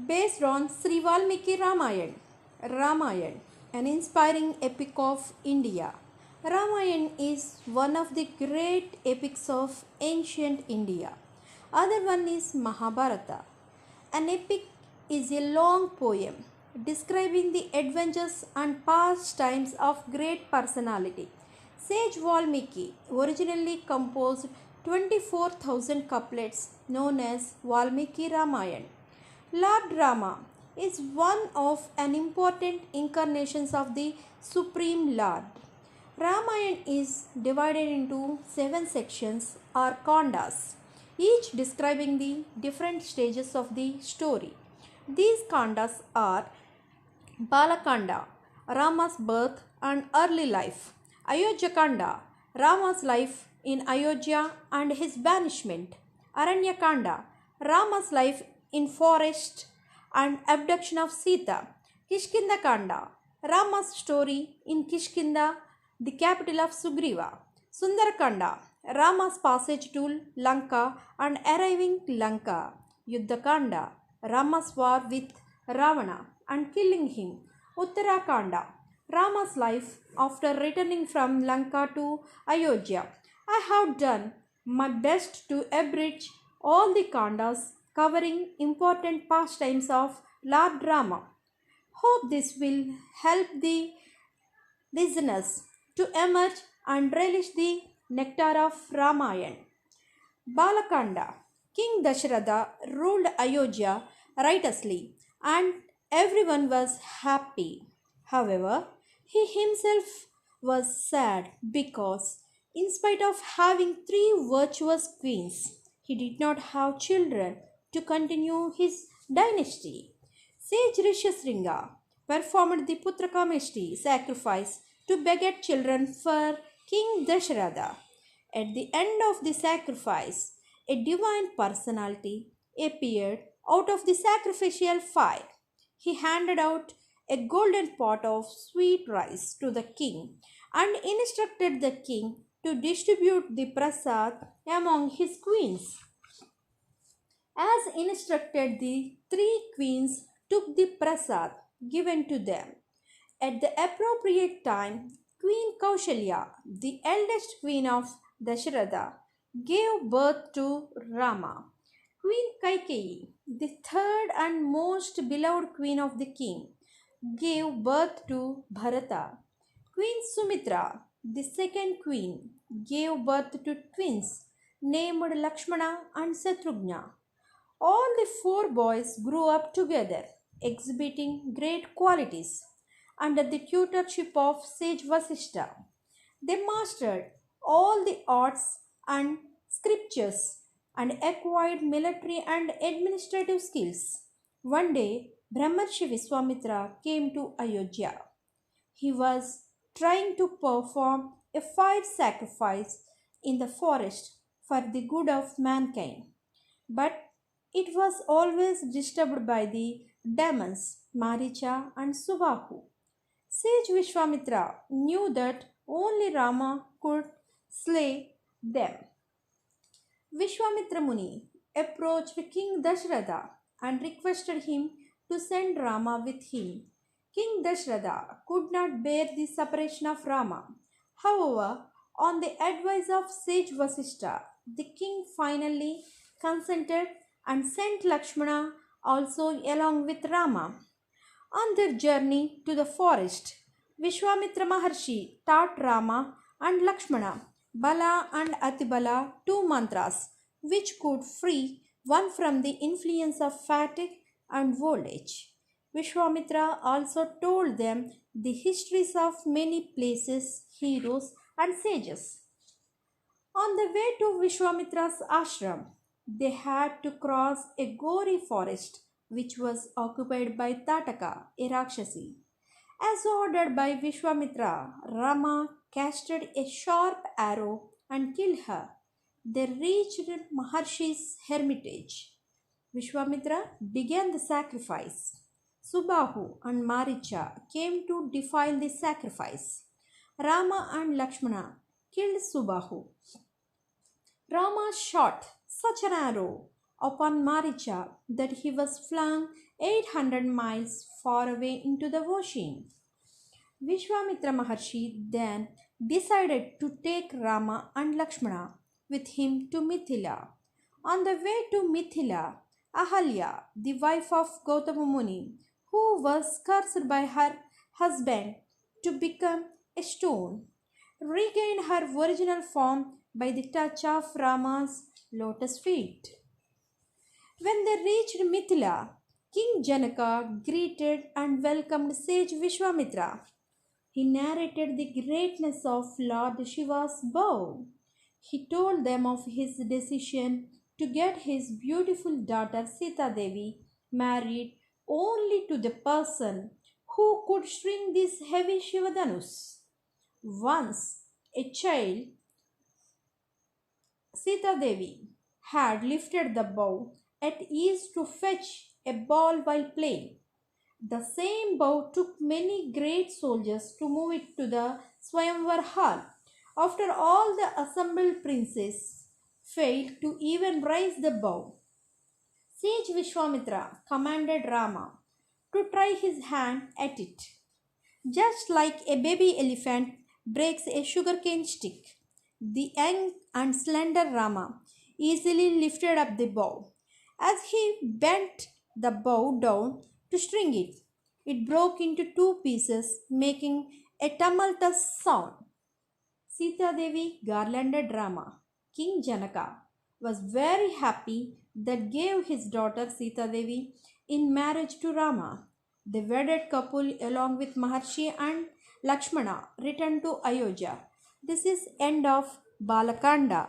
based on Sri Valmiki Ramayan. Ramayan, an inspiring epic of India. Ramayan is one of the great epics of ancient India. Other one is Mahabharata. An epic is a long poem describing the adventures and pastimes of great personality. Sage Valmiki originally composed 24,000 couplets known as Valmiki Ramayan. Lord Rama is one of an important incarnations of the Supreme Lord. Ramayan is divided into 7 sections or kandas, each describing the different stages of the story. These kandas are Balakanda, Rama's birth and early life; Ayodhya Rama's life in Ayodhya and his banishment; Aranyakanda, Rama's life in forest and abduction of Sita; Kishkindakanda, Rama's story in Kishkinda, the capital of Sugriva; Sundarakanda, Rama's passage to Lanka and arriving Lanka; Yuddhakanda, Rama's war with Ravana and killing him; Uttarakanda, Rama's life after returning from Lanka to Ayodhya. I have done my best to abridge all the kandas covering important pastimes of Lord Rama. Hope this will help the listeners to emerge and relish the nectar of Ramayan. Balakanda, King Dasharatha ruled Ayodhya righteously and everyone was happy. However, he himself was sad because, in spite of having 3 virtuous queens, he did not have children to continue his dynasty. Sage Rishasringa performed the Putrakameshti sacrifice to beget children for King Dasharatha. At the end of the sacrifice, a divine personality appeared out of the sacrificial fire. He handed out a golden pot of sweet rice to the king and instructed the king to distribute the prasad among his queens. As instructed, the 3 queens took the prasad given to them. At the appropriate time, Queen Kaushalya, the eldest queen of Dasharatha, gave birth to Rama. Queen Kaikeyi, the third and most beloved queen of the king, gave birth to Bharata. Queen Sumitra, the second queen, gave birth to twins named Lakshmana and Satrughna. All the 4 boys grew up together, exhibiting great qualities. Under the tutorship of sage Vasishtha, they mastered all the arts and scriptures and acquired military and administrative skills. One day, Brahmarshi Viswamitra came to Ayodhya. He was trying to perform a fire sacrifice in the forest for the good of mankind, but it was always disturbed by the demons Maricha and Subahu. Sage Vishwamitra knew that only Rama could slay them. Vishwamitra Muni approached King Dasharatha and requested him to send Rama with him. King Dasharatha could not bear the separation of Rama. However, on the advice of sage Vasishtha, the king finally consented and sent Lakshmana also along with Rama. On their journey to the forest, Vishwamitra Maharshi taught Rama and Lakshmana Bala and Atibala 2 mantras which could free one from the influence of fatigue and old age. Vishwamitra also told them the histories of many places, heroes, and sages. On the way to Vishwamitra's ashram, they had to cross a gory forest which was occupied by Tataka, a Rakshasi. As ordered by Vishwamitra, Rama casted a sharp arrow and killed her. They reached Maharshi's hermitage. Vishwamitra began the sacrifice. Subahu and Maricha came to defile the sacrifice. Rama and Lakshmana killed Subahu. Rama shot such an arrow upon Maricha that he was flung 800 miles far away into the ocean. Vishwamitra Maharshi then decided to take Rama and Lakshmana with him to Mithila. On the way to Mithila, Ahalya, the wife of Gautama Muni, who was cursed by her husband to become a stone, regained her original form by the touch of Rama's lotus feet. When they reached Mithila, King Janaka greeted and welcomed sage Vishwamitra. He narrated the greatness of Lord Shiva's bow. He told them of his decision to get his beautiful daughter Sita Devi married only to the person who could string this heavy Shivadanus. Once a child, Sita Devi had lifted the bow at ease to fetch a ball while playing. The same bow took many great soldiers to move it to the Swayamvar hall. After all the assembled princes failed to even raise the bow, sage Vishwamitra commanded Rama to try his hand at it. Just like a baby elephant breaks a sugarcane stick, the young and slender Rama easily lifted up the bow. As he bent the bow down to string it, it broke into two pieces, making a tumultuous sound. Sita Devi garlanded Rama. King Janaka was very happy that gave his daughter Sita Devi in marriage to Rama. The wedded couple along with Maharshi and Lakshmana returned to Ayodhya. This is end of Balakanda.